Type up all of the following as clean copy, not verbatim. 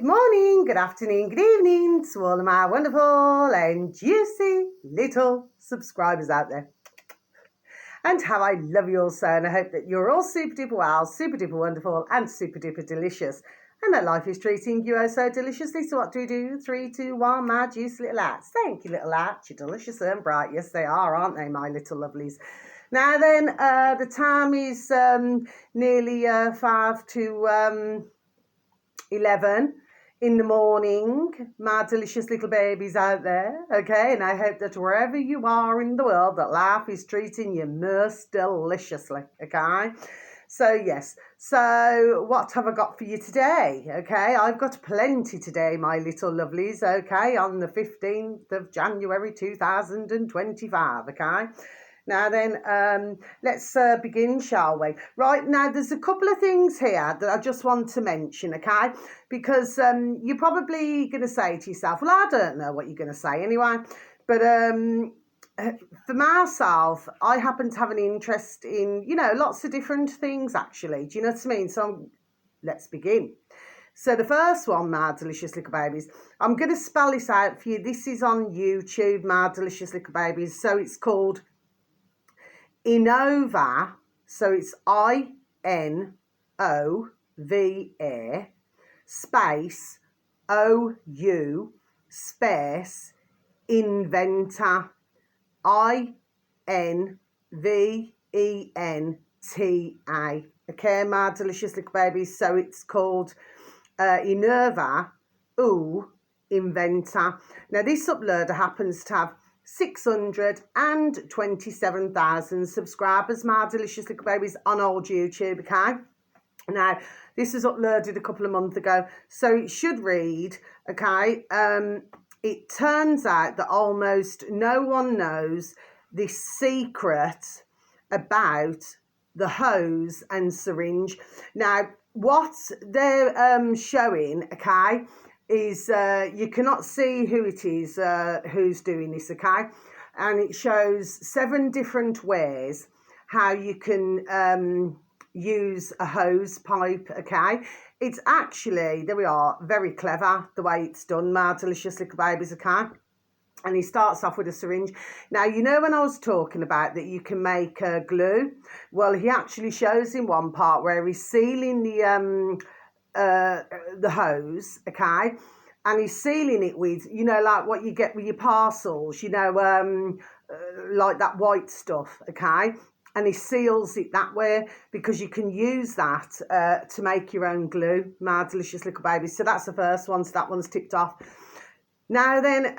Good morning, good afternoon, good evening to all of my wonderful and juicy little subscribers out there. And how I love you all so, and I hope that you're all super duper well, super duper wonderful, and super duper delicious. And that life is treating you oh so deliciously. So what do we do? 3, 2, 1, my juicy little lads. Thank you, little lads. You're delicious and bright. Yes, they are, aren't they, my little lovelies? Now then, the time is nearly 5 to 11 in the morning, my delicious little babies out there, okay? And I hope that wherever you are in the world, that life is treating you most deliciously, okay? So yes, so what have I got for you today, okay? I've got plenty today, my little lovelies, okay? On the 15th of January 2025, okay? Now then, let's begin, shall we? Right, now there's a couple of things here that I just want to mention, okay? Because you're probably going to say to yourself, well, I don't know what you're going to say anyway. But for myself, I happen to have an interest in, lots of different things, actually. Do you know what I mean? So let's begin. So the first one, my delicious little babies, I'm going to spell this out for you. This is on YouTube, my delicious little babies. So it's called Inova, so it's INOVA space OU space inventor, INVENTA. Okay, my delicious little babies. So it's called Inova Inventor. Now this uploader happens to have 627,000 subscribers, my delicious little babies, on old YouTube, okay? Now, this was uploaded a couple of months ago, so it should read, okay, it turns out that almost no one knows this secret about the hose and syringe. Now, what they're showing, okay, is you cannot see who it is who's doing this, okay? And it shows 7 different ways how you can use a hose pipe, okay? It's actually, there we are, very clever the way it's done, my delicious little babies, okay? And he starts off with a syringe. Now, you know when I was talking about that you can make glue? Well, he actually shows in one part where he's sealing the hose, okay, and he's sealing it with, like what you get with your parcels, like that white stuff, okay, and he seals it that way because you can use that to make your own glue, my delicious little babies. So that's the first one, so that one's ticked off. Now then,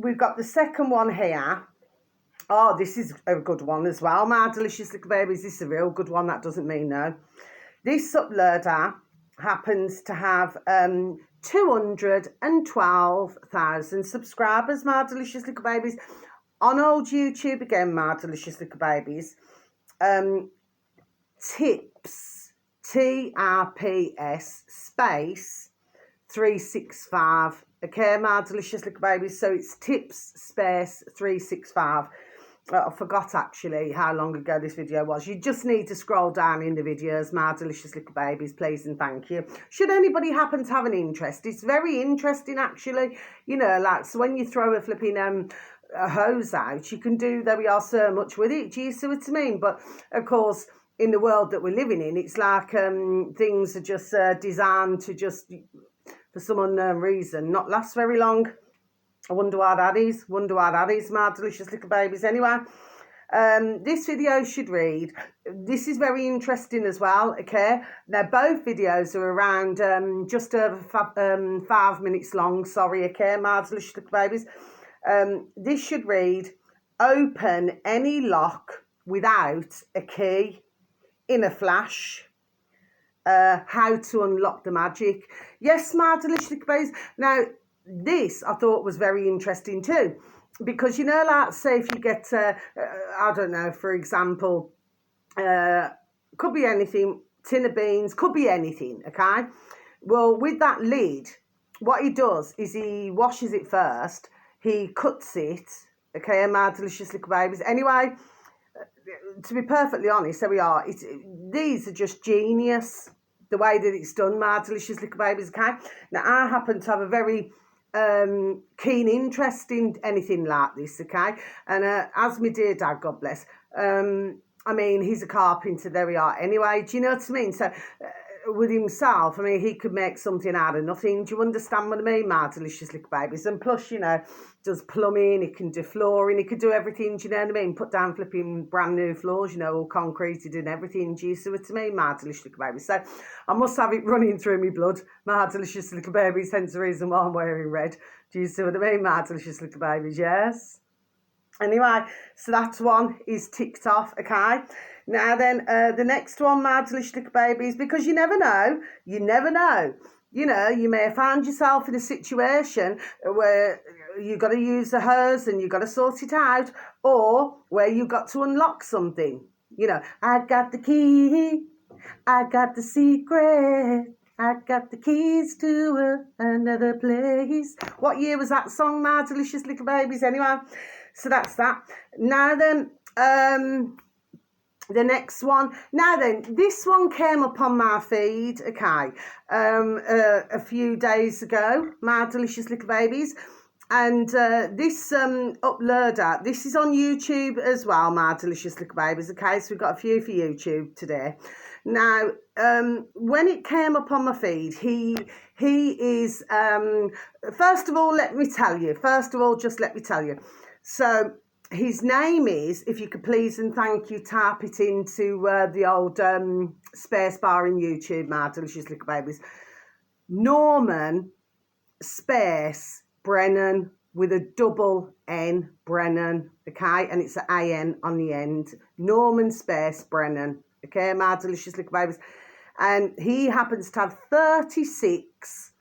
we've got the second one here. Oh, this is a good one as well, my delicious little babies. This is a real good one, that doesn't mean no. This uploader happens to have 212,000 subscribers, my delicious little babies, on old YouTube again, my delicious little babies. Tips, TRPS space 365. Okay, my delicious little babies. So it's tips space 365. I forgot actually how long ago this video was. You just need to scroll down in the videos, my delicious little babies, please and thank you. Should anybody happen to have an interest, it's very interesting actually. Like, so when you throw a flipping a hose out, you can do, there we are, so much with it. Do you see what I mean? But of course, in the world that we're living in, it's like things are just designed to just, for some unknown reason, not last very long. I wonder why that is. My delicious little babies. Anyway, this video should read, this is very interesting as well, okay? Now, both videos are around just over 5 minutes long, sorry, okay, my delicious little babies. This should read, open any lock without a key in a flash. How to unlock the magic. Yes, my delicious little babies. Now, this I thought was very interesting too, because like, say if you get I don't know, for example, could be anything, tin of beans, could be anything, okay? Well, with that lid, what he does is he washes it first, he cuts it, okay, my delicious little babies. Anyway, to be perfectly honest, there we are. These are just genius. the way that it's done, my delicious little babies, okay? Now, I happen to have a very keen interest in anything like this, okay? And as my dear dad, God bless, I mean, he's a carpenter, there we are. Anyway, do you know what I mean? So, with himself, I mean, he could make something out of nothing. Do you understand what I mean, my delicious little babies? And plus, you know, does plumbing, he can do flooring, he could do everything, do you know what I mean? Put down flipping brand new floors, you know, all concreted and everything. Do you see what I mean, my delicious little babies? So I must have it running through my blood, my delicious little babies, hence the reason why I'm wearing red. Do you see what I mean, my delicious little babies? Yes. Anyway, so that one is ticked off, okay? Now then, the next one, my delicious little babies, because you never know. You know, you may have found yourself in a situation where you've got to use the hose and you've got to sort it out, or where you've got to unlock something. You know, I got the key, I got the secret, I got the keys to another place. What year was that song, my delicious little babies? Anyway, so that's that. Now then, the next one. Now then, this one came up on my feed, okay, a few days ago, my delicious little babies. And this uploader, this is on YouTube as well, my delicious little babies, okay? So we've got a few for YouTube today. Now, when it came up on my feed, he is, first of all, let me tell you. So, his name is, if you could please and thank you, type it into the old space bar in YouTube, my delicious little babies. Norman space Brennan with a double N, Brennan, okay? And it's an A-N on the end. Norman space Brennan, okay, my delicious little babies. And he happens to have 36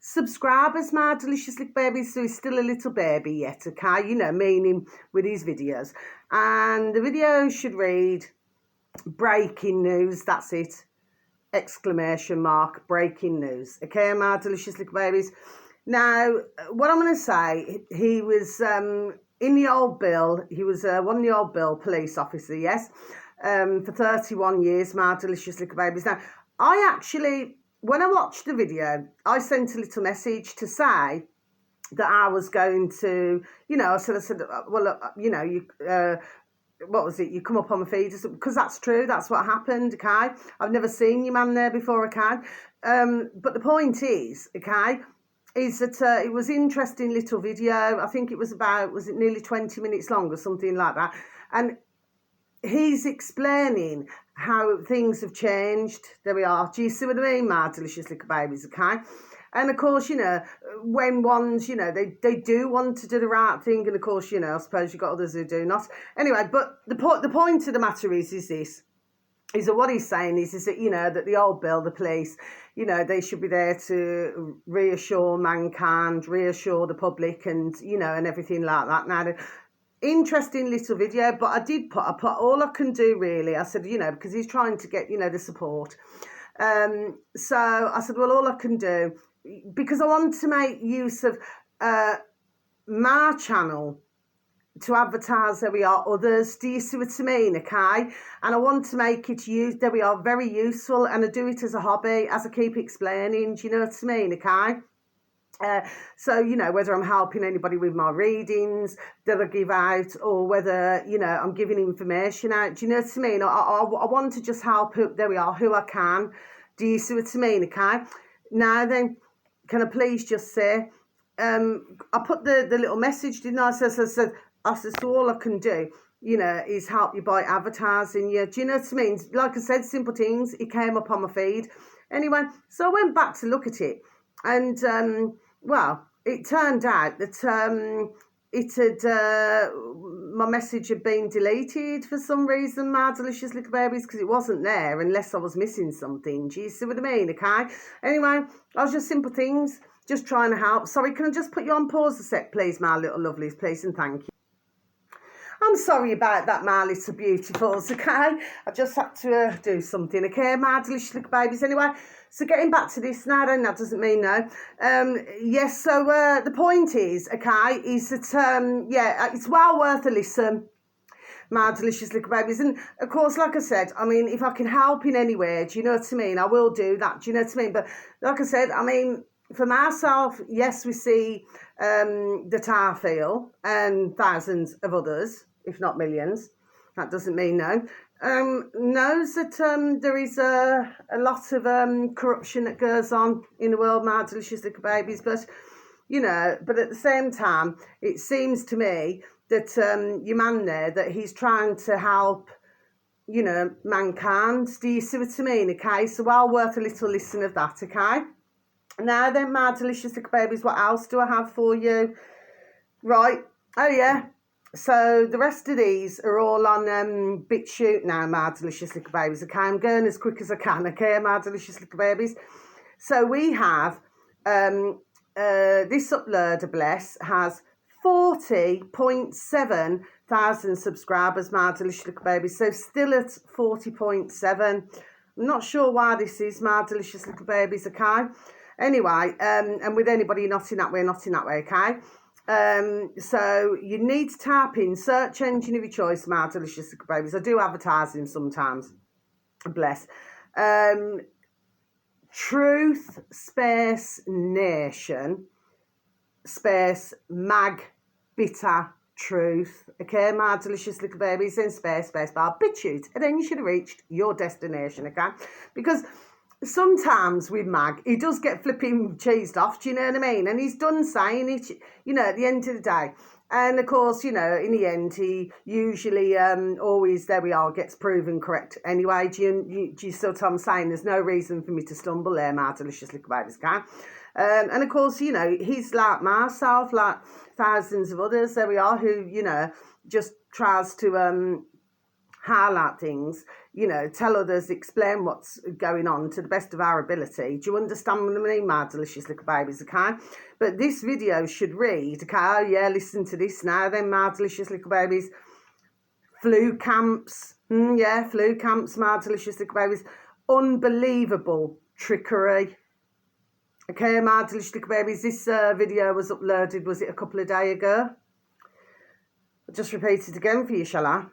subscribers, my delicious little babies, so he's still a little baby yet, okay, you know, meaning with his videos. And the video should read, breaking news, that's it, exclamation mark, breaking news, okay, my delicious little babies. Now, what I'm going to say, he was in the Old Bill, he was one of the Old Bill police officer, yes, for 31 years, my delicious little babies. Now, I actually, when I watched the video, I sent a little message to say that I was going to, you know, I said, well, you know, you, what was it? You come up on my feed, because that's true. That's what happened, okay? I've never seen your man there before, okay? But the point is, okay, is that it was interesting little video. I think it was about, was it nearly 20 minutes long or something like that? And he's explaining how things have changed. There we are. Do you see what I mean, my delicious little babies, okay? And of course, you know, when ones, you know, they do want to do the right thing, and of course, you know, I suppose you've got others who do not. Anyway, but the point of the matter is this, is that what he's saying is that, you know, that the Old Bill, the police, you know, they should be there to reassure mankind, reassure the public, and, you know, and everything like that. Now, interesting little video, but I put all I can do, really. I said, you know, because he's trying to get, you know, the support. So I said, well, all I can do, because I want to make use of my channel to advertise, there we are, others. Do you see what I mean, okay? And I want to make it there we are, very useful, and I do it as a hobby, as I keep explaining. Do you know what I mean, okay? So, you know, whether I'm helping anybody with my readings that I give out, or whether, you know, I'm giving information out, do you know what I mean? I want to just help, there we are, who I can. Do you see what I mean, okay? Now then, can I please just say, I put the little message, didn't I? I said, so all I can do, you know, is help you by advertising you. Do you know what I mean? Like I said, simple things. It came up on my feed. Anyway, so I went back to look at it. And, well, it turned out that my message had been deleted for some reason, my delicious little babies, because it wasn't there unless I was missing something. Do you see what I mean, okay? Anyway, I was just simple things, just trying to help. Sorry, can I just put you on pause a sec, please, my little lovelies, please, and thank you. I'm sorry about that, my little beautifuls, okay? I just had to do something, okay, my delicious little babies. Anyway, so getting back to this now, then, that doesn't mean no. Yes, so the point is, okay, is that, yeah, it's well worth a listen. my delicious little babies. And of course, like I said, I mean, if I can help in any way, do you know what I mean, I will do that, do you know what I mean? But like I said, I mean, for myself, yes, we see that I feel, and thousands of others, if not millions, that doesn't mean no, knows that there is a lot of corruption that goes on in the world, my delicious little babies. But, you know, but at the same time, it seems to me that your man there, that he's trying to help, you know, mankind. Do you see what I mean? Okay, so well worth a little listen of that, okay? Now then, my delicious little babies, what else do I have for you? Right, oh yeah, so the rest of these are all on BitChute now, my delicious little babies, okay? I'm going as quick as I can, okay, my delicious little babies? So we have, this uploader, bless, has 40.7 thousand subscribers, my delicious little babies, so still at 40.7. I'm not sure why this is, my delicious little babies, okay? Anyway, and with anybody not in that way, okay? So you need to type in search engine of your choice, my delicious little babies. I do advertise them sometimes, bless. Truth space nation space mag bitter truth, okay, my delicious little babies, then space bar BitChute, and then you should have reached your destination, okay? Because sometimes with Mag, he does get flipping cheesed off, do you know what I mean? And he's done saying it, you know, at the end of the day. And of course, you know, in the end, he usually always, there we are, gets proven correct anyway. Do you see what I'm saying? There's no reason for me to stumble there, my delicious little babies, okay? And of course, you know, he's like myself, like thousands of others, there we are, who, you know, just tries to highlight things, you know, tell others, explain what's going on to the best of our ability. Do you understand what I mean, my delicious little babies, okay? But this video should read, okay, oh yeah, listen to this now then, my delicious little babies. Flu camps, yeah, flu camps, my delicious little babies. Unbelievable trickery. Okay, my delicious little babies, this video was uploaded, was it a couple of days ago? I'll just repeat it again for you, shall I?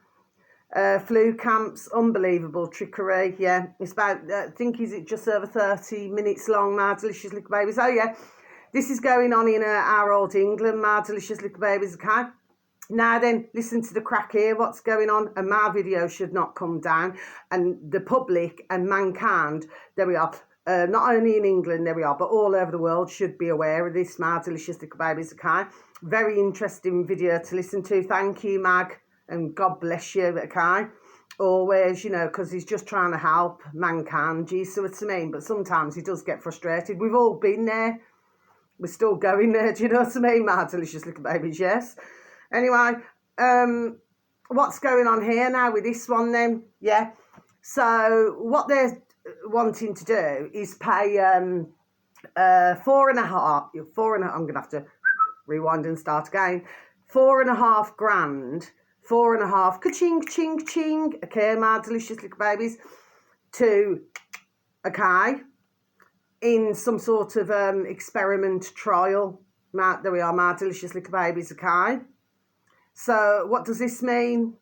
Flu camps, unbelievable trickery, yeah. It's about, I think, is it just over 30 minutes long, my delicious little babies? Oh, yeah. This is going on in our old England, my delicious little babies, okay? Now then, listen to the crack here, what's going on, and my video should not come down, and the public and mankind, there we are, not only in England, there we are, but all over the world should be aware of this, my delicious little babies, okay? Very interesting video to listen to. Thank you, Mag, and God bless you, okay? Always, you know, because he's just trying to help mankind, do you see what I mean? But sometimes he does get frustrated. We've all been there. We're still going there, do you know what I mean, my delicious little babies, yes? Anyway, what's going on here now with this one then? Yeah, so what they're wanting to do is pay $4.5, I'm going to have to rewind and start again, $4.5 grand, 4.5, ka-ching, ching, ching, okay, my delicious little babies, to, okay, in some sort of experiment trial. There we are, my delicious little babies, okay? So what does this mean?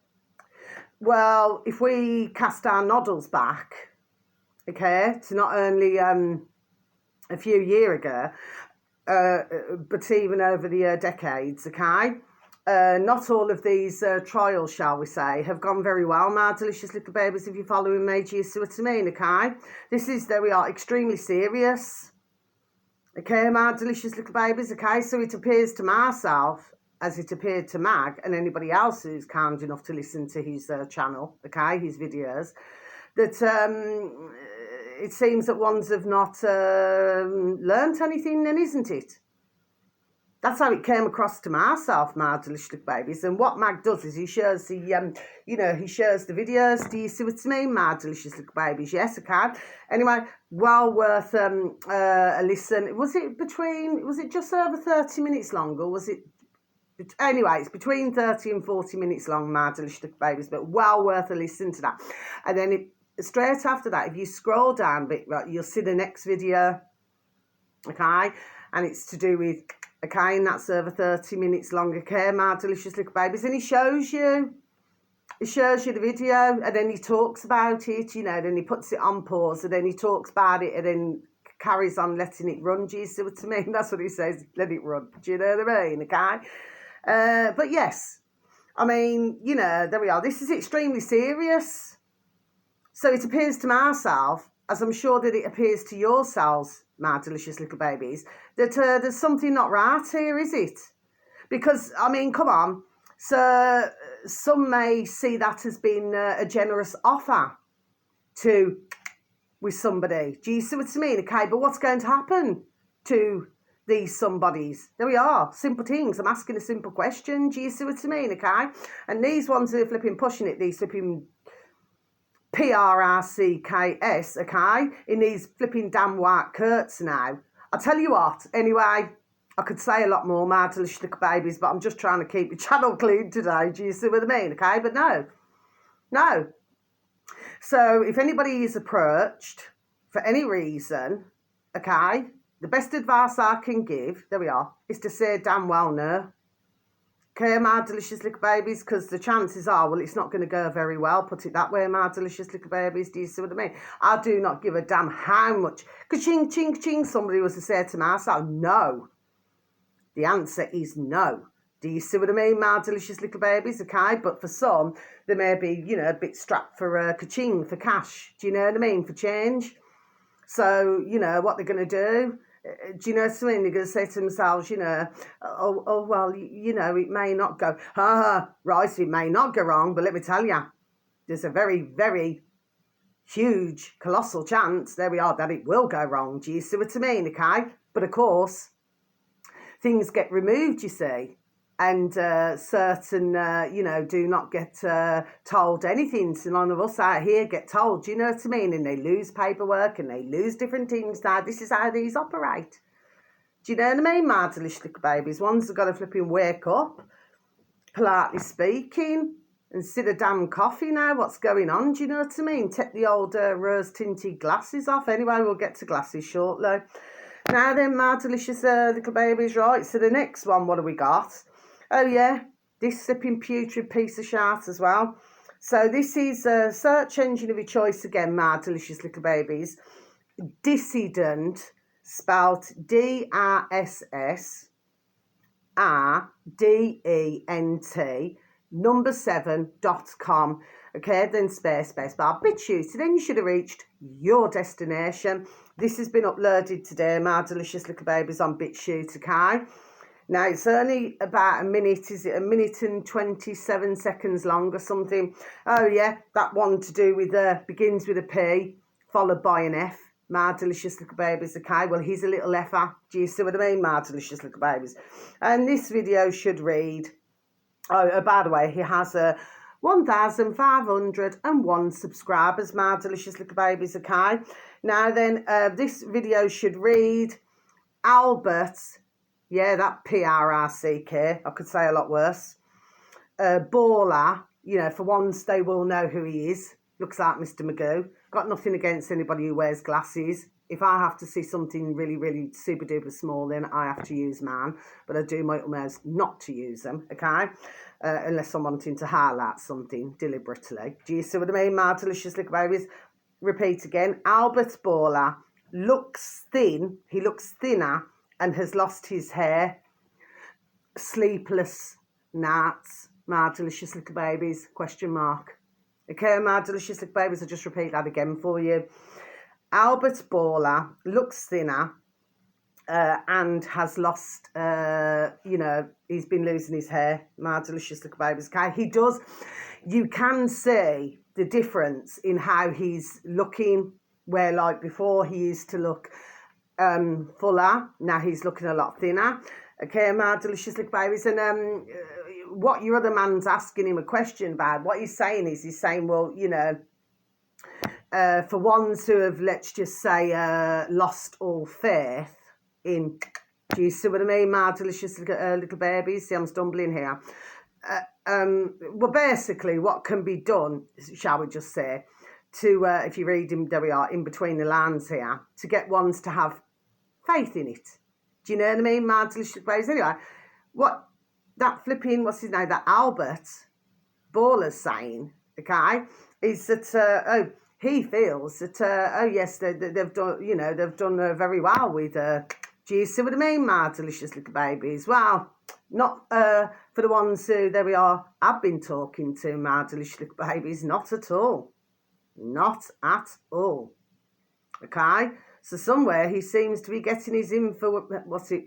Well, if we cast our noddles back, okay, to not only a few years ago, but even over the decades, okay, not all of these trials, shall we say, have gone very well, my delicious little babies, if you're following me, do you see what I mean, okay? This is, there we are, extremely serious, okay, my delicious little babies, okay? So it appears to myself, as it appeared to Mag and anybody else who's kind enough to listen to his channel, okay, his videos, that it seems that ones have not learnt anything then, isn't it? That's how it came across to myself, my delicious little babies. And what Mag does is he shows the, you know, he shows the videos. Do you see what I mean, my delicious little babies? Yes, okay. Anyway, well worth a listen. Was it just over 30 minutes long, or was it? Anyway, it's between 30 and 40 minutes long, my delicious little babies, but well worth a listen to that. And then straight after that, if you scroll down a bit, right, you'll see the next video, okay? And it's to do with, okay, and that's over 30 minutes long, okay, my delicious little babies. And he shows you He shows you the video and then he talks about it, you know, then he puts it on pause and then he talks about it and then carries on letting it run. Do you see what I mean? That's what he says, let it run. Do you know what I mean? Okay? But yes, I mean, you know, there we are. This is extremely serious. So it appears to myself, as I'm sure that it appears to yourselves, my delicious little babies, that there's something not right here, is it? Because, I mean, come on. So some may see that as being a generous offer with somebody. Do you see what I mean? Okay, but what's going to happen to these somebodies? There we are. Simple things. I'm asking a simple question. Do you see what I mean? Okay. And these ones who are flipping pushing it, these flipping PRRCKS, okay, in these flipping damn white curts now. I'll tell you what, anyway, I could say a lot more, my delicious little babies, but I'm just trying to keep the channel clean today. Do you see what I mean? Okay, but no. So if anybody is approached for any reason, okay, the best advice I can give, there we are, is to say damn well no. Okay, my delicious little babies, because the chances are, well, it's not going to go very well, put it that way, my delicious little babies. Do you see what I mean? I do not give a damn how much. Ka-ching, ching, ching, somebody was to say to myself, no. The answer is no. Do you see what I mean, my delicious little babies? Okay, but for some, they may be, you know, a bit strapped for ka-ching, for cash. Do you know what I mean? For change. So, you know, what they're going to do. Do you know what I mean? They're going to say to themselves, you know, oh well, you know, it may not go. Right, it may not go wrong, but let me tell you, there's a very, very huge, colossal chance, there we are, that it will go wrong. Do you see what I mean? Okay? But of course, things get removed, you see. And certain, you know, do not get told anything. So none of us out here get told, do you know what I mean? And they lose paperwork and they lose different things. Now, this is how these operate. Do you know what I mean, my delicious little babies? Ones have got to flipping wake up, politely speaking, and sit a damn coffee now. What's going on? Do you know what I mean? Take the old rose-tinted glasses off. Anyway, we'll get to glasses shortly. Now then, my delicious little babies, right? So the next one, what have we got? Oh, yeah, this flipping putrid piece of shit as well. So this is a search engine of your choice again, my delicious little babies. Dissident, spelled DISSRDENT, number7.com. Okay, then space bar, BitChute. So then you should have reached your destination. This has been uploaded today, my delicious little babies, on BitChute, okay? Now, it's only about a minute, is it a minute and 27 seconds long or something? Oh, yeah, that one to do with, begins with a P, followed by an F. My delicious little babies, okay? Well, he's a little effer. Do you see what I mean, my delicious little babies? And this video should read, by the way, he has 1,501 subscribers, my delicious little babies, okay? Now then, this video should read, Albert... Yeah, that PRRCK. I could say a lot worse. Baller, you know, for once they will know who he is. Looks like Mr. Magoo. Got nothing against anybody who wears glasses. If I have to see something really, really super duper small, then I have to use mine. But I do my utmost not to use them, okay? Unless I'm wanting to highlight something deliberately. Do you see what I mean, my delicious little babies? Repeat again. Albert Baller looks thin. He looks thinner and has lost his hair. Sleepless nights, my delicious little babies, question mark. Okay, my delicious little babies, I'll just repeat that again for you. Albert Baller looks thinner and has lost, you know, he's been losing his hair, my delicious little babies. Okay, he does, you can see the difference in how he's looking, where like before he used to look fuller, now he's looking a lot thinner. Okay, my delicious little babies. And what your other man's asking him a question about, what he's saying is, he's saying, well, you know, for ones who have, let's just say, lost all faith in, do you see what I mean, my delicious little babies? See, I'm stumbling here. Well, basically, what can be done, shall we just say, to, if you read him, there we are, in between the lines here, to get ones to have faith in it. Do you know what I mean, my delicious babies? Anyway, what that flipping, what's his name, that Albert, Baller's saying, okay, is that he feels that yes, they've done, you know, they've done very well with. Do you see what I mean, my delicious little babies? Well, not for the ones who there we are. I've been talking to my delicious little babies. Not at all. Not at all. Okay, so somewhere he seems to be getting his info. What's it?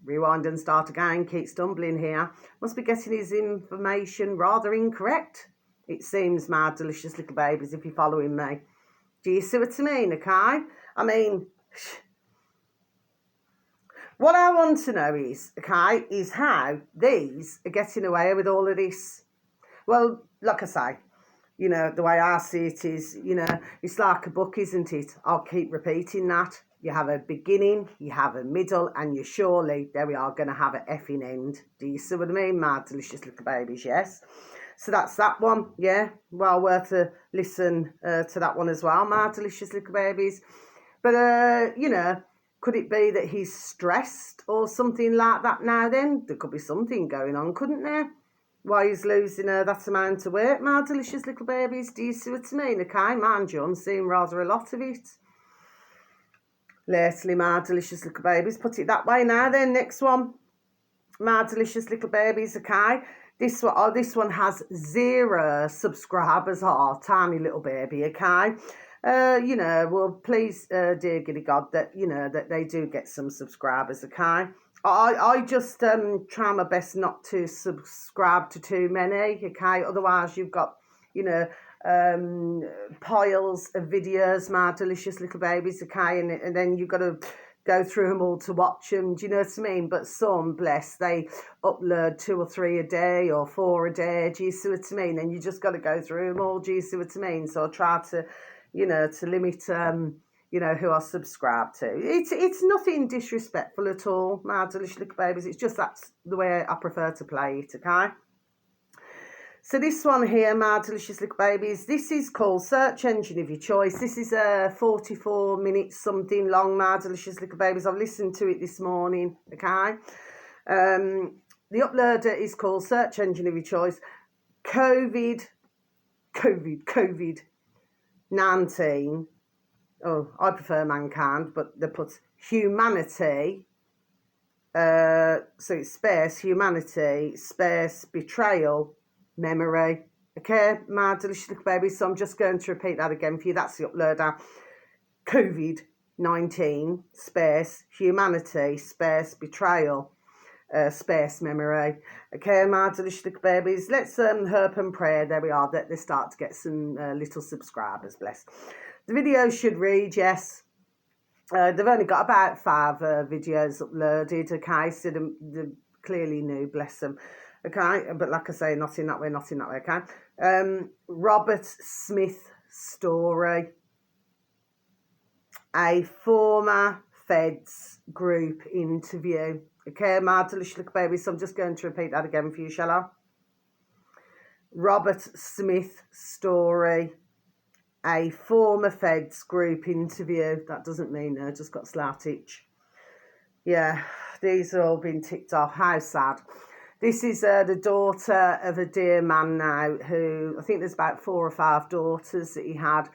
Rewind and start again. Keep stumbling here. Must be getting his information rather incorrect. It seems, my delicious little babies, if you're following me. Do you see what I mean, okay? I mean, what I want to know is, okay, is how these are getting away with all of this. Well, like I say, you know, the way I see it is, you know, it's like a book, isn't it? I'll keep repeating that. You have a beginning, you have a middle, and you surely, there we are, going to have an effing end. Do you see what I mean, my delicious little babies? Yes. So that's that one, yeah. Well worth a listen to that one as well, my delicious little babies. But, you know, could it be that he's stressed or something like that now then? There could be something going on, couldn't there? Why he's losing that amount of weight, my delicious little babies. Do you see what I mean? Okay, mind you, I'm seeing rather a lot of it lately, my delicious little babies. Put it that way now then. Next one, my delicious little babies, okay. This one has 0 subscribers. Oh, tiny little baby, okay. You know, well, please, dear giddy God, that, you know, that they do get some subscribers, okay. I just try my best not to subscribe to too many, okay. Otherwise, you've got, you know, piles of videos, my delicious little babies, okay, and then you've got to go through them all to watch them. Do you know what I mean? But some, bless, they upload 2 or 3 a day or 4 a day. Do you see what I mean? And you just got to go through them all. Do you see what I mean? So I try to, you know, to limit, you know, who I subscribe to. It's nothing disrespectful at all, my delicious little babies. It's just that's the way I prefer to play it, okay? So this one here, my delicious little babies, this is called Search Engine of Your Choice. This is 44 minutes something long, my delicious little babies. I've listened to it this morning, okay? The uploader is called Search Engine of Your Choice. COVID-19. Oh, I prefer mankind, but they put humanity. So it's space, humanity, space, betrayal, memory. Okay, my delicious little babies. So I'm just going to repeat that again for you. That's the uploader. COVID-19, space, humanity, space, betrayal, space, memory. Okay, my delicious little babies. Let's hope and pray, there we are, that they start to get some little subscribers, bless. The video should read, yes. They've only got about 5 videos uploaded, okay, so they're clearly new, bless them. Okay, but like I say, not in that way, okay. Robert Smith story. A former Feds group interview. Okay, my delicious little baby. So I'm just going to repeat that again for you, shall I? Robert Smith story. A former Feds group interview. That doesn't mean I just got slight itch. Yeah, these have all been ticked off. How sad. This is the daughter of a dear man now who, I think there's about 4 or 5 daughters that he had,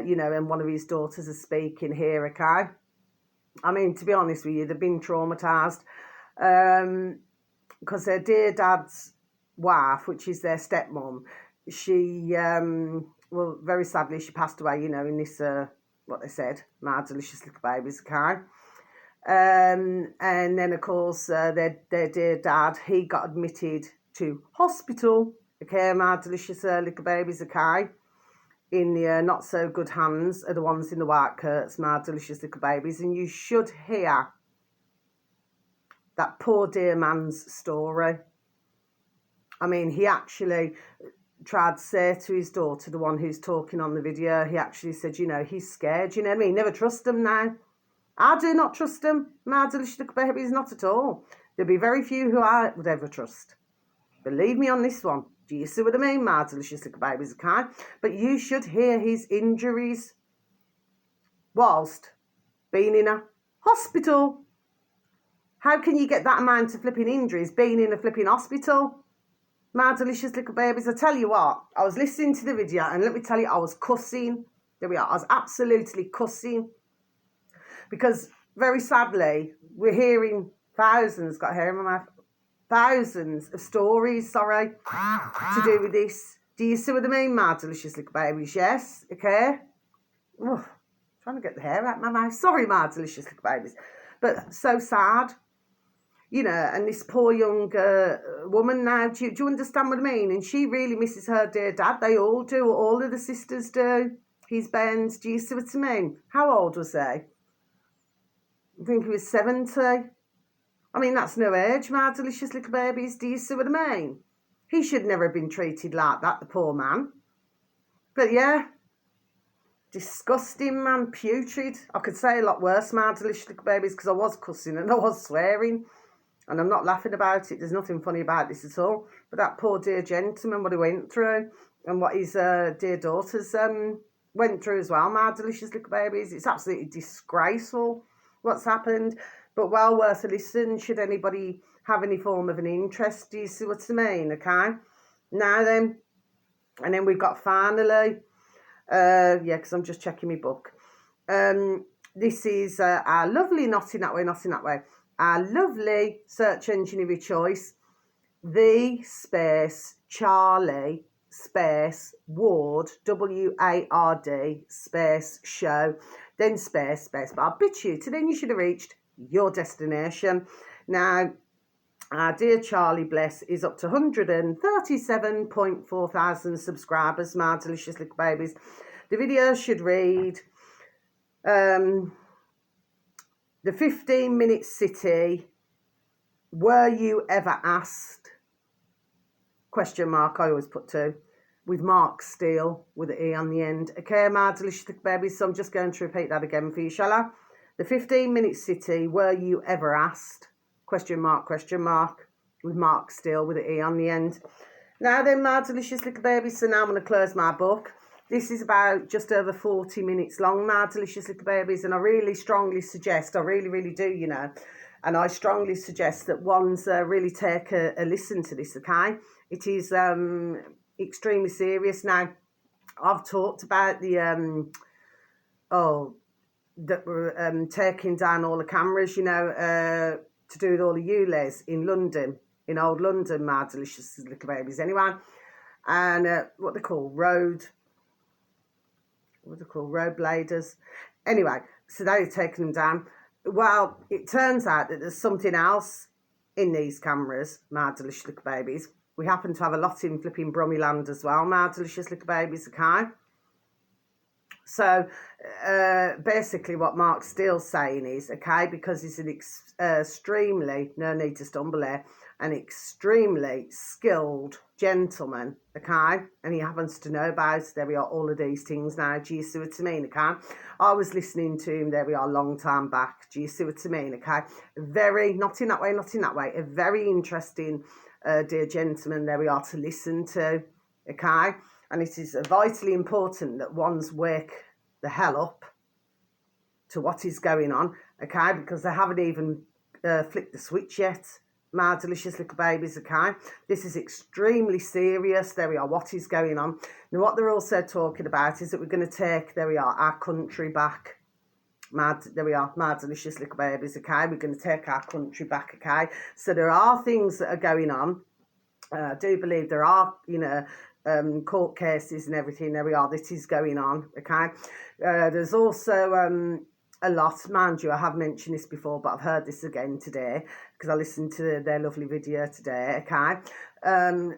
you know, and one of his daughters is speaking here, okay? I mean, to be honest with you, they've been traumatised because their dear dad's wife, which is their stepmom, she, well, very sadly, she passed away, you know, in this, what they said, my delicious little babies, okay? And then, of course, their dear dad, he got admitted to hospital, okay, my delicious little babies, okay, in the not so good hands are the ones in the white coats, my delicious little babies, and you should hear that poor dear man's story. I mean, he actually tried to say to his daughter, the one who's talking on the video, he actually said, you know, he's scared, you know what I mean, never trust them now. I do not trust them, my delicious little babies, not at all. There'll be very few who I would ever trust. Believe me on this one. Do you see what I mean, my delicious little babies, okay? But you should hear his injuries whilst being in a hospital. How can you get that amount of flipping injuries being in a flipping hospital? My delicious little babies, I tell you what, I was listening to the video and let me tell you, I was cussing. There we are. I was absolutely cussing. Because very sadly, we're hearing thousands, got hair in my mouth, thousands of stories, to do with this. Do you see what I mean, my delicious little babies? Yes? Okay? Ugh, trying to get the hair out of my mouth. Sorry, my delicious little babies. But so sad. You know, and this poor young woman now, do you understand what I mean? And she really misses her dear dad. They all do. All of the sisters do. He's Ben's. Do you see what I mean? How old was he? I think he was 70. I mean, that's no age, my delicious little babies. Do you see what I mean? He should never have been treated like that, the poor man. But yeah, disgusting, man, putrid. I could say a lot worse, my delicious little babies, because I was cussing and I was swearing. And I'm not laughing about it. There's nothing funny about this at all. But that poor dear gentleman, what he went through, and what his dear daughters went through as well, my delicious little babies. It's absolutely disgraceful what's happened. But well worth a listen should anybody have any form of an interest. Do you see what I mean? Okay. Now then, and then we've got finally, yeah, because I'm just checking my book. This is our lovely Not In That Way, Not In That Way. Our lovely search engine of your choice, the space Charlie space Ward, WARD space show, then space. But I'll bet you to then you should have reached your destination. Now, our dear Charlie Bless is up to 137.4 thousand subscribers, my delicious little babies. The video should read, the 15-minute city, were you ever asked? Question mark, I always put to, with Mark Steele, with an E on the end. Okay, my delicious little babies, so I'm just going to repeat that again for you, shall I? The 15-minute city, were you ever asked? Question mark, with Mark Steele, with an E on the end. Now then, my delicious little babies, so now I'm going to close my book. This is about just over 40 minutes long, my delicious little babies, and I really strongly suggest, I really do, you know, and I strongly suggest that ones really take a listen to this, okay? It is extremely serious. Now, I've talked about the, that we're taking down all the cameras, you know, to do with all the ULEZ in London, in old London, my delicious little babies, anyway, and what they call road bladers. Anyway, so they've taken them down. Well, it turns out that there's something else in these cameras, my delicious little babies. We happen to have a lot in flipping Brummyland as well, my delicious little babies, okay? So, basically what Mark Steele's saying is, okay, because he's an extremely, no need to stumble here, an extremely skilled gentleman, okay, and he happens to know about, there we are, all of these things now, do you see what I mean, okay? I was listening to him, there we are, long time back, do you see what I mean, okay? Very, not in that way, a very interesting, dear gentleman, there we are, to listen to, okay? And it is vitally important that ones wake the hell up to what is going on, okay? Because they haven't even flicked the switch yet, my delicious little babies, okay? This is extremely serious. There we are, what is going on. Now, what they're also talking about is that we're going to take, there we are, our country back. There we are, my delicious little babies, okay? We're going to take our country back, okay? So there are things that are going on. I do believe there are, you know, court cases and everything, there we are, this is going on, okay? There's also a lot, mind you, I have mentioned this before, but I've heard this again today, because I listened to their lovely video today, okay? And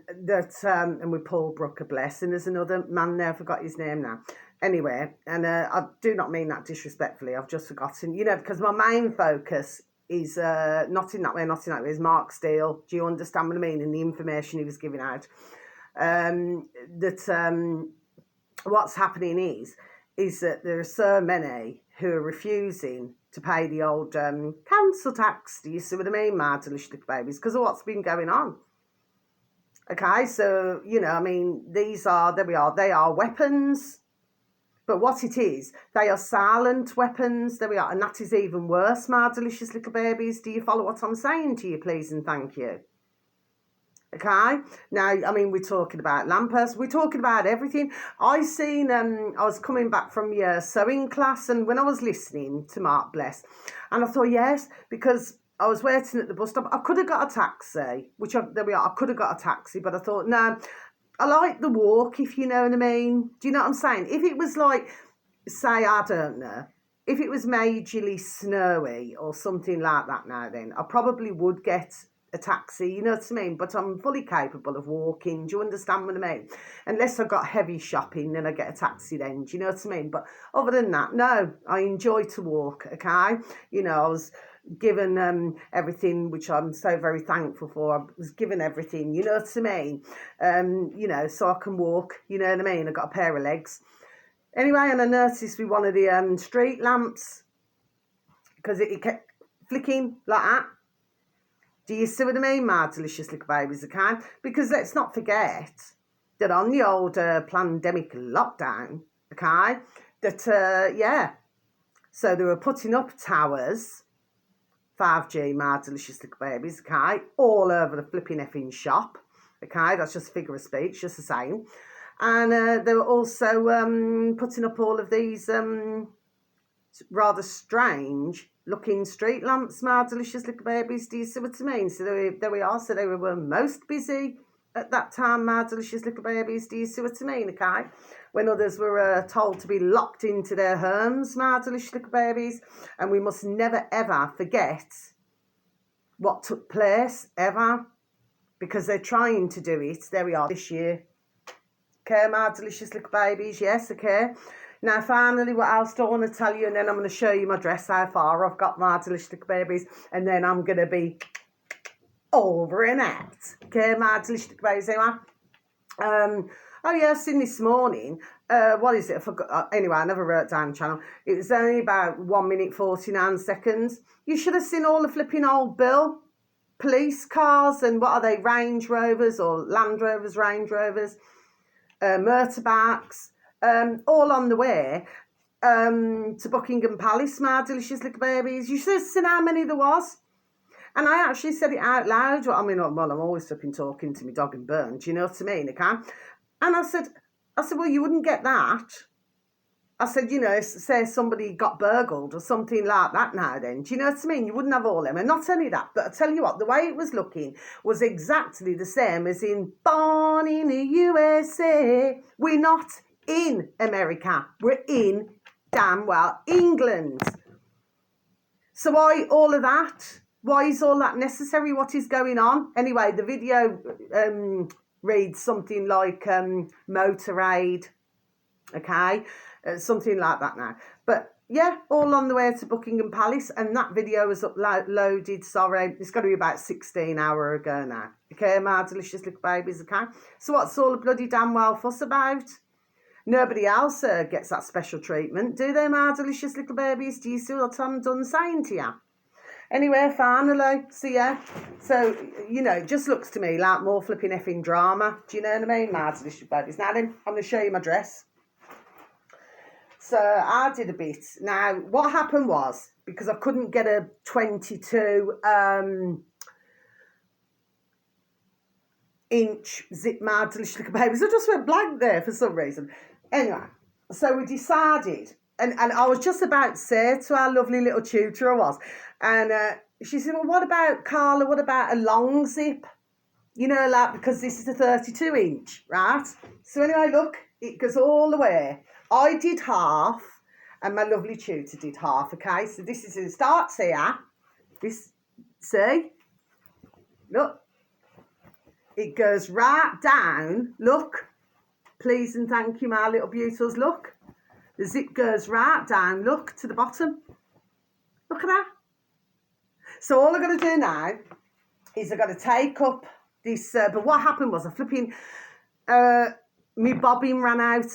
with Paul Brooker, bless, and there's another man there, I forgot his name now. Anyway, and I do not mean that disrespectfully, I've just forgotten, you know, because my main focus is not in that way, is Mark Steele, do you understand what I mean, and the information he was giving out. What's happening is that there are so many who are refusing to pay the old council tax. Do you see what I mean, my delicious little babies? Because of what's been going on. Okay, so, you know, I mean, these are, there we are, they are weapons. But what it is, they are silent weapons. There we are, and that is even worse, my delicious little babies. Do you follow what I'm saying to you, please and thank you? Okay, now, I mean, we're talking about lampposts, we're talking about everything. I was coming back from your sewing class, and when I was listening to Mark Bless, and I thought, yes, because I was waiting at the bus stop, I could have got a taxi, there we are, I could have got a taxi, but I thought, no, I like the walk, if you know what I mean. Do you know what I'm saying? If it was like, say, I don't know, if it was majorly snowy or something like that now, then I probably would get a taxi, you know what I mean? But I'm fully capable of walking. Do you understand what I mean? Unless I've got heavy shopping, then I get a taxi then. Do you know what I mean? But other than that, no, I enjoy to walk, okay? You know, I was given everything, which I'm so very thankful for. I was given everything, you know what I mean? You know, so I can walk, you know what I mean? I got a pair of legs. Anyway, and I noticed with one of the street lamps, because it kept flicking like that. Do you see what I mean, my delicious little babies, okay? Because let's not forget that on the old pandemic lockdown, okay, that, yeah, so they were putting up towers, 5G, my delicious little babies, okay, all over the flipping effing shop, okay? That's just a figure of speech, just the same. And they were also putting up all of these rather strange looking street lamps, my delicious little babies. Do you see what I mean? So there we are. So they were most busy at that time, my delicious little babies. Do you see what I mean? Okay, when others were told to be locked into their homes, my delicious little babies. And we must never ever forget what took place ever, because they're trying to do it. There we are this year. Okay, my delicious little babies. Yes, okay. Now, finally, what else do I want to tell you? And then I'm going to show you my dress, how far I've got, my delicious little babies. And then I'm going to be over and out. Okay, my delicious little babies. Anyway. Oh, yeah, I've seen this morning. What is it? I forgot. Anyway, I never wrote down the channel. It was only about 1 minute, 49 seconds. You should have seen all the flipping old bill. Police cars and what are they? Range Rovers or Land Rovers, Range Rovers. Motorbikes. All on the way to Buckingham Palace, my delicious little babies. You should have seen how many there was. And I actually said it out loud. I mean, well, I'm always flipping talking to my dog and Burn. Do you know what I mean? Okay? And I said, well, you wouldn't get that. I said, you know, say somebody got burgled or something like that now then. Do you know what I mean? You wouldn't have all them. And not only that, but I tell you what, the way it was looking was exactly the same as in Born in the USA. We're not in America. We're in, damn well, England. So why all of that? Why is all that necessary? What is going on? Anyway, the video reads something like Motorade, okay? Something like that now. But yeah, all on the way to Buckingham Palace, and that video was uploaded, sorry, it's got to be about 16 hours ago now. Okay, my delicious little babies, okay? So what's all the bloody damn well fuss about? Nobody else gets that special treatment, do they, my delicious little babies? Do you see what I'm done saying to you? Anyway, finally, so yeah, so, you know, it just looks to me like more flipping effing drama. Do you know what I mean, my delicious babies? Now then, I'm going to show you my dress. So I did a bit. Now, what happened was, because I couldn't get a 22 inch zip, my delicious little babies, I just went blank there for some reason. Anyway, so we decided, and I was just about to say to our lovely little tutor I was, and she said, well, what about, Carla, what about a long zip? You know, like, because this is a 32 inch, right? So anyway, look, it goes all the way. I did half, and my lovely tutor did half, okay? So this is, it starts here. This, see? Look. It goes right down. Look. Please and thank you, my little beauties. Look. The zip goes right down. Look, to the bottom. Look at that. So all I've got to do now is I've got to take up this, but what happened was I flipping, my bobbin ran out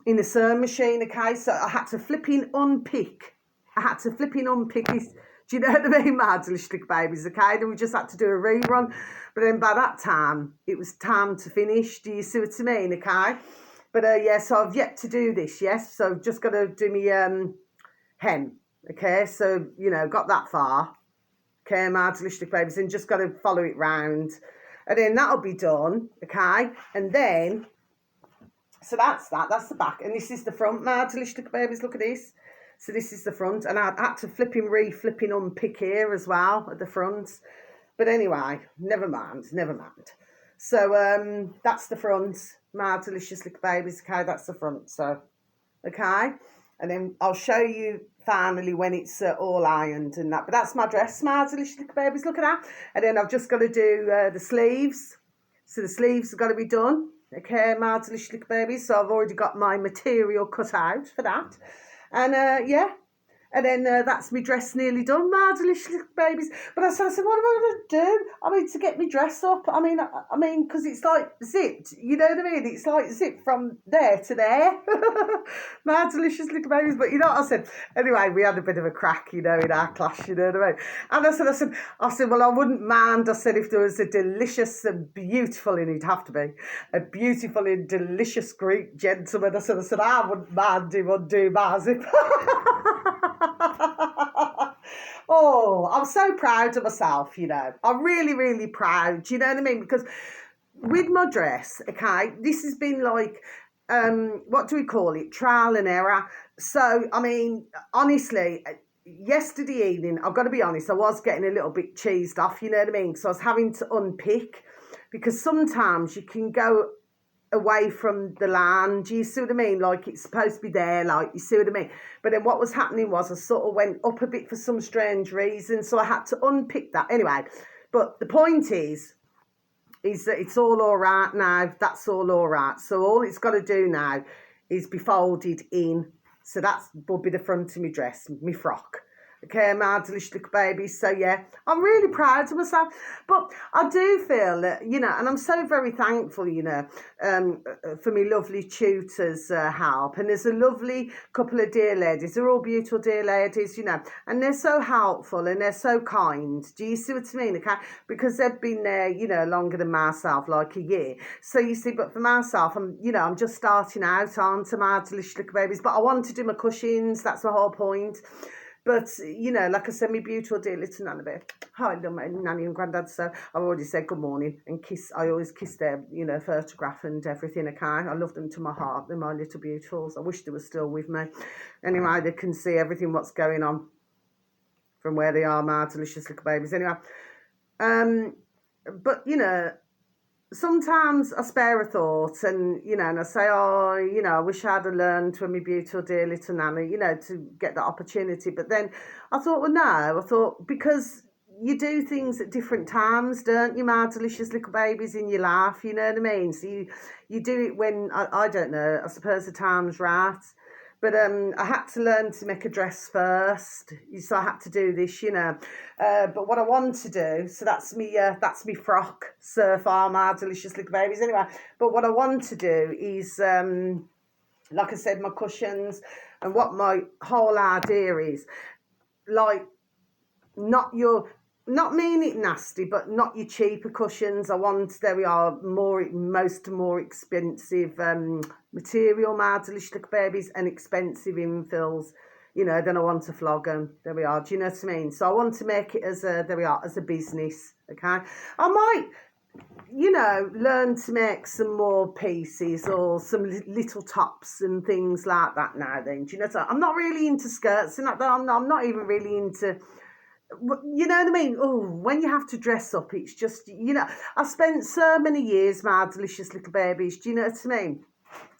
in the sewing machine, okay, so I had to flipping unpick. This, do you know what I mean, my delicious little babies, okay? Then we just had to do a rerun, but then by that time, it was time to finish. Do you see what I mean, okay? But yeah, so I've yet to do this, yes, so I've just got to do me hem, okay? So, you know, got that far. Okay, my delicious little babies, and just got to follow it round. And then that'll be done, okay? And then, so that's the back. And this is the front, my delicious little babies, look at this. So this is the front. And I had to flipping unpick here as well at the front. But anyway, never mind. So that's the front, my delicious little babies, okay? That's the front, so, okay? And then I'll show you finally when it's all ironed and that. But that's my dress, my delicious little babies, look at that. And then I've just got to do the sleeves. So the sleeves have got to be done, okay, my delicious little babies. So I've already got my material cut out for that. And yeah. And then that's my dress nearly done, my delicious little babies. But I said, what am I going to do? I mean, to get my dress up. I mean, because it's like zipped. You know what I mean? It's like zipped from there to there. My delicious little babies. But you know what I said? Anyway, we had a bit of a crack, you know, in our class, you know what I mean? And I said, well, I wouldn't mind. I said, if there was a delicious and beautiful, and it'd have to be, a beautiful and delicious Greek gentleman. I said, I wouldn't mind him undo my zip. Oh, I'm so proud of myself, you know. I'm really, really proud, you know what I mean? Because with my dress, okay, this has been like, what do we call it? Trial and error. So, I mean, honestly, yesterday evening, I've got to be honest, I was getting a little bit cheesed off, you know what I mean? So I was having to unpick, because sometimes you can go away from the line, do you see what I mean? Like, it's supposed to be there, like, you see what I mean? But then what was happening was I sort of went up a bit for some strange reason, so I had to unpick that. Anyway, but the point is that it's all right now. That's all right. So all it's got to do now is be folded in. So that's will be the front of my dress, my frock. Okay, my delicious little babies. So yeah, I'm really proud of myself. But I do feel that, you know, and I'm so very thankful, you know, for my lovely tutors' help. And there's a lovely couple of dear ladies. They're all beautiful dear ladies, you know, and they're so helpful and they're so kind. Do you see what I mean? Okay, because they've been there, you know, longer than myself, like a year. So you see, but for myself, I'm just starting out, aren't I, my delicious little babies? But I want to do my cushions. That's the whole point. But, you know, like I said, my beautiful dear little Nana Bear. Hi, love my nanny and granddad. So I've already said good morning and kiss. I always kiss their, you know, photograph and everything, okay? I love them to my heart. They're my little beautifuls. I wish they were still with me. Anyway, they can see everything what's going on from where they are, my delicious little babies. Anyway, but, you know, sometimes I spare a thought and, you know, and I say, oh, you know, I wish I'd have learned from my beautiful dear little Nana, you know, to get that opportunity. But then I thought, well, no, because you do things at different times, don't you, my delicious little babies, in your life, you know what I mean? So you do it when, I don't know, I suppose the time's right. But I had to learn to make a dress first, so I had to do this, you know. But what I want to do, so that's me frock, so far, my delicious little babies. Anyway, but what I want to do is, like I said, my cushions, and what my whole idea is, like, not mean it nasty, but not your cheaper cushions. I want, there we are, more expensive material, my delicious little babies, and expensive infills. You know, then I want to flog them. There we are. Do you know what I mean? So I want to make it as a, there we are, as a business. Okay, I might, you know, learn to make some more pieces or some little tops and things like that now. Then, do you know? So I'm not really into skirts and that. I'm not even really into. You know what I mean? Oh, when you have to dress up, it's just, you know, I spent so many years, my delicious little babies, do you know what I mean?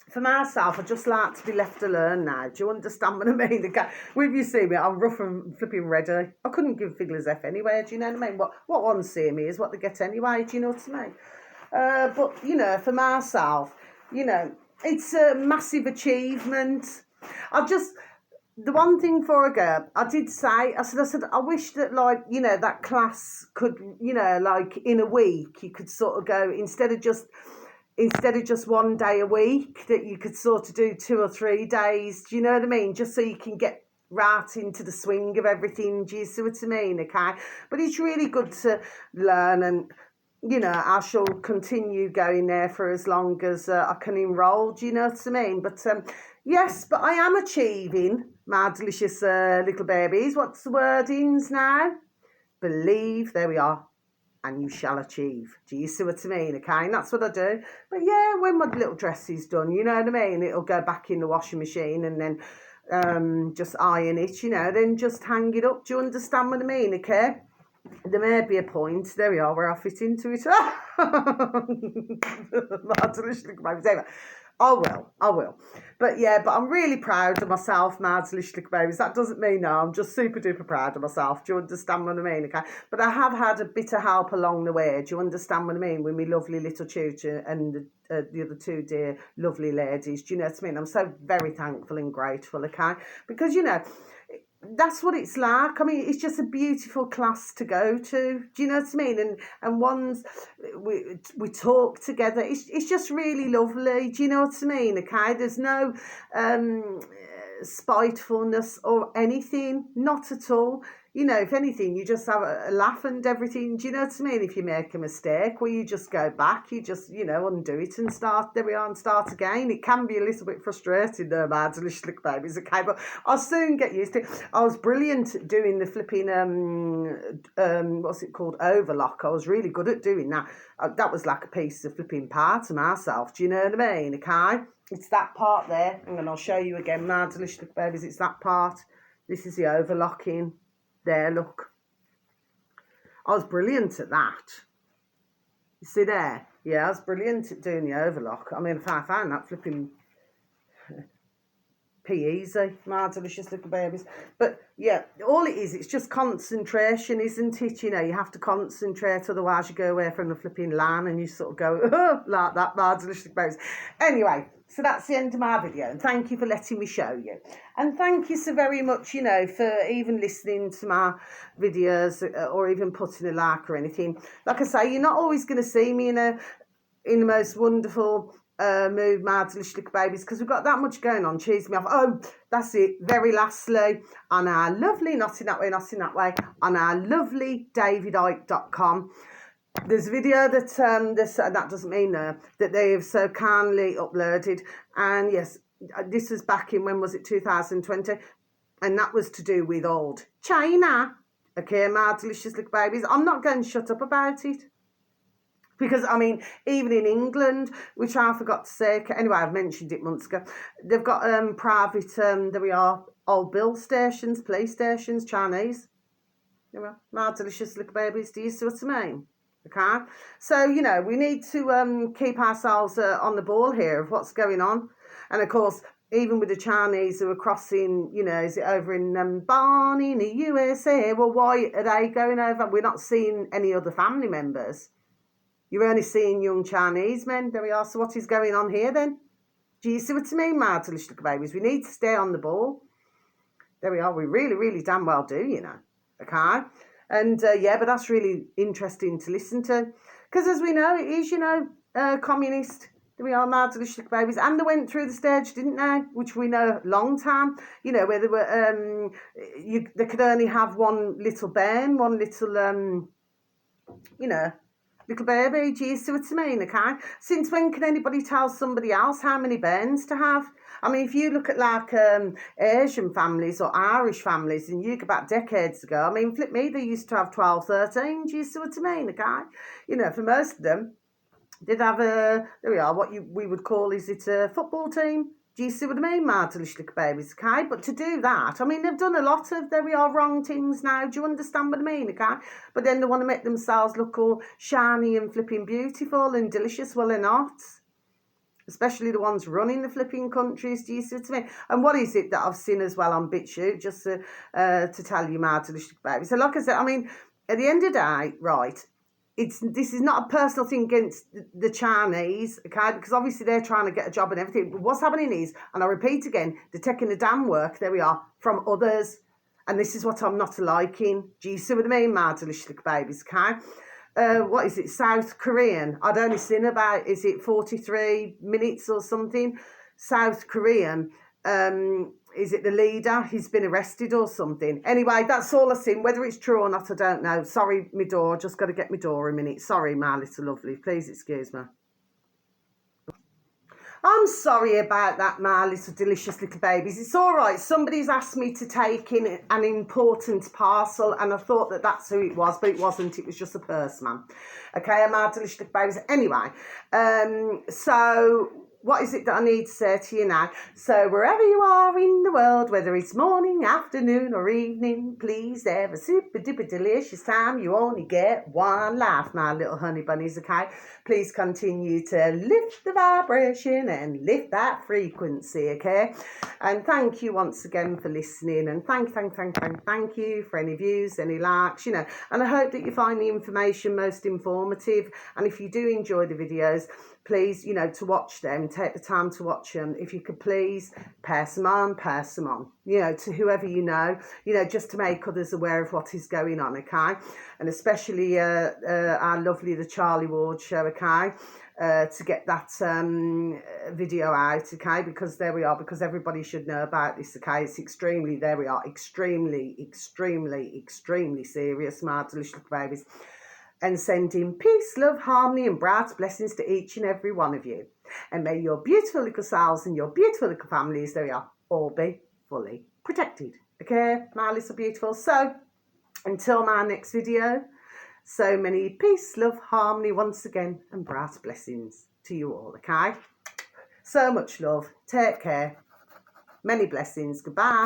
For myself, I just like to be left alone now. Do you understand what I mean? When you see me, I'm rough and flipping ready. I couldn't give Fiddler's F anyway, do you know what I mean? What one see me is what they get anyway, do you know what I mean? But, you know, for myself, you know, it's a massive achievement. The one thing for a girl, I did say, I said, I wish that, like, you know, that class could, you know, like, in a week, you could sort of go, instead of just 1 day a week, that you could sort of do 2 or 3 days, do you know what I mean? Just so you can get right into the swing of everything, do you see what I mean, okay? But it's really good to learn, and, you know, I shall continue going there for as long as I can enroll, do you know what I mean? But, yes, but I am achieving, my delicious little babies. What's the wordings now? Believe, there we are. and you shall achieve. Do you see what I mean? Okay, and that's what I do. But yeah, when my little dress is done, you know what I mean, it'll go back in the washing machine, and then just iron it, you know, then just hang it up. Do you understand what I mean? Okay, there may be a point, there we are, where I fit into it. I will. But yeah, but I'm really proud of myself, Mads Lishlik Babies. That doesn't mean no, I'm just super duper proud of myself. Do you understand what I mean? Okay. But I have had a bit of help along the way. Do you understand what I mean? With my lovely little tutor and the other two dear lovely ladies. Do you know what I mean? I'm so very thankful and grateful, okay? Because, you know, that's what it's like. I mean, it's just a beautiful class to go to. Do you know what I mean? And ones we talk together. It's just really lovely. Do you know what I mean? Okay, there's no spitefulness or anything, not at all. You know, if anything, you just have a laugh and everything. Do you know what I mean? If you make a mistake, well, you just go back, you just, you know, undo it and start, there we are, and start again. It can be a little bit frustrating though, Mads Lishlik Babies, okay, but I'll soon get used to it. I was brilliant at doing the flipping, what's it called, overlock. I was really good at doing that. That was like a piece of flipping part of myself, do you know what I mean, okay? It's that part there, and I'll show you again, Mads Lishlik Babies, it's that part. This is the overlocking. There, look. I was brilliant at that. You see there? Yeah, I was brilliant at doing the overlock. I mean, if I found that flipping easy, my delicious little babies. But yeah, all it is, it's just concentration, isn't it? You know, you have to concentrate, otherwise you go away from the flipping line and you sort of go, oh, like that, my delicious little babies. Anyway, so that's the end of my video, and thank you for letting me show you. And thank you so very much, you know, for even listening to my videos or even putting a like or anything. Like I say, you're not always going to see me in the most wonderful mood, my delicious little babies, because we've got that much going on. Cheese me off. Oh, that's it. Very lastly, on our lovely, not in that way, on our lovely davidicke.com. There's a video that that doesn't mean that they have so kindly uploaded, and yes, this was back in, when was it, 2020, and that was to do with old China. Okay, my delicious little babies, I'm not going to shut up about it, because I mean, even in England, which I forgot to say, anyway, I've mentioned it months ago, they've got private, there we are, old bill stations, police stations, Chinese. There we are, my delicious little babies, do you see what I mean? Okay, so, you know, we need to keep ourselves on the ball here of what's going on. And of course, even with the Chinese who are crossing, you know, is it over in Barney in the USA? Well, why are they going over? We're not seeing any other family members. You're only seeing young Chinese men. There we are. So what is going on here then? Do you see what I mean, my delicious little babies? We need to stay on the ball. There we are. We really, really damn well do, you know. Okay. And yeah, but that's really interesting to listen to, because as we know, it is, you know, communist. There we are, my delicious babies, and they went through the stage, didn't they? Which we know a long time. You know, where they were, they could only have one little bairn, one little, you know, little baby. Do you see what I mean? Okay. Since when can anybody tell somebody else how many bairns to have? I mean, if you look at like Asian families or Irish families, and you go back decades ago, I mean, flip me, they used to have 12, 13. Do you see what I mean? Okay. You know, for most of them, they'd have there we are, what we would call, is it a football team? Do you see what I mean, my delicious little babies, okay? But to do that, I mean, they've done a lot of, there we are, wrong things now. Do you understand what I mean, okay? But then they want to make themselves look all shiny and flipping beautiful and delicious. Well, they're not. Especially the ones running the flipping countries. Do you see what I mean? And what is it that I've seen as well on BitChute, just to tell you, my delicious babies. So like I said, I mean, at the end of the day, right, this is not a personal thing against the Chinese, okay, because obviously they're trying to get a job and everything. But what's happening is, and I repeat again, they're taking the damn work, there we are, from others. And this is what I'm not liking. Do you see what I mean, my delicious babies, okay? What is it, South Korean? I'd only seen about, is it 43 minutes or something? South Korean, is it the leader? He's been arrested or something. Anyway, that's all I've seen. Whether it's true or not, I don't know. Sorry, my door. Just got to get my door a minute. Sorry, my little lovely. Please excuse me. I'm sorry about that, my little delicious little babies. It's all right. Somebody's asked me to take in an important parcel, and I thought that that's who it was, but it wasn't. It was just a purse man. Okay, my delicious little babies. Anyway, so what is it that I need to say to you now? So wherever you are in the world, whether it's morning, afternoon or evening, please have a super duper delicious time. You only get one life, my little honey bunnies, okay? Please continue to lift the vibration and lift that frequency, okay? And thank you once again for listening, and thank you for any views, any likes, you know, and I hope that you find the information most informative. And if you do enjoy the videos, please, you know, to watch them, take the time to watch them. If you could please pass them on, you know, to whoever you know, just to make others aware of what is going on, okay? And especially our lovely The Charlie Ward Show, okay? To get that video out, okay? Because there we are, because everybody should know about this, okay? It's extremely, there we are, extremely serious, my delicious little babies. And sending peace, love, harmony and bright blessings to each and every one of you. And may your beautiful little selves and your beautiful little families, there we are, all be fully protected. Okay, my little beautiful. So, until my next video, so many peace, love, harmony once again and bright blessings to you all, okay? So much love. Take care. Many blessings. Goodbye.